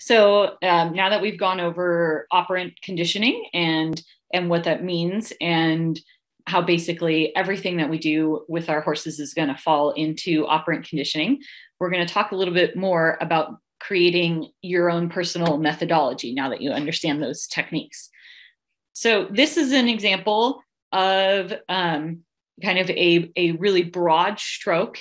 So now that we've gone over operant conditioning and what that means, and how basically everything that we do with our horses is going to fall into operant conditioning, we're going to talk a little bit more about creating your own personal methodology now that you understand those techniques. So this is an example of kind of a really broad stroke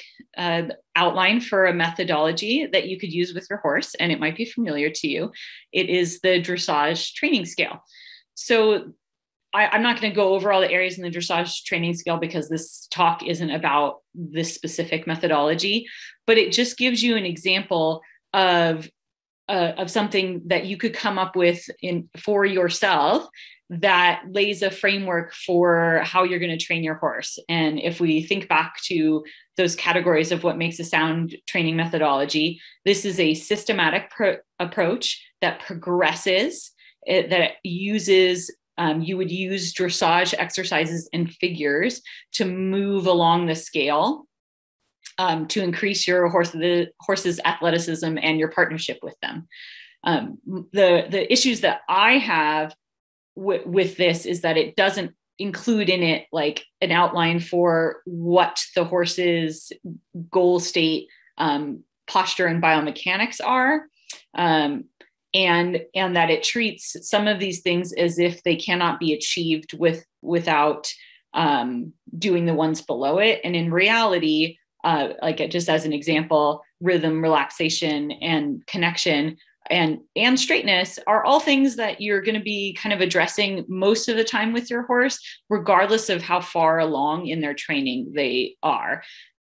outline for a methodology that you could use with your horse, and it might be familiar to you. It is the dressage training scale. So I'm not going to go over all the areas in the dressage training scale because this talk isn't about this specific methodology, but it just gives you an example of something that you could come up with for yourself that lays a framework for how you're going to train your horse. And if we think back to those categories of what makes a sound training methodology, this is a systematic approach that progresses, that uses, you would use dressage exercises and figures to move along the scale to increase your horse's athleticism and your partnership with them. The issues that I have with this is that it doesn't include in it like an outline for what the horse's goal state, posture, and biomechanics are, and that it treats some of these things as if they cannot be achieved without doing the ones below it. And in reality, like just as an example, rhythm, relaxation, and connection and straightness are all things that you're going to be kind of addressing most of the time with your horse, regardless of how far along in their training they are.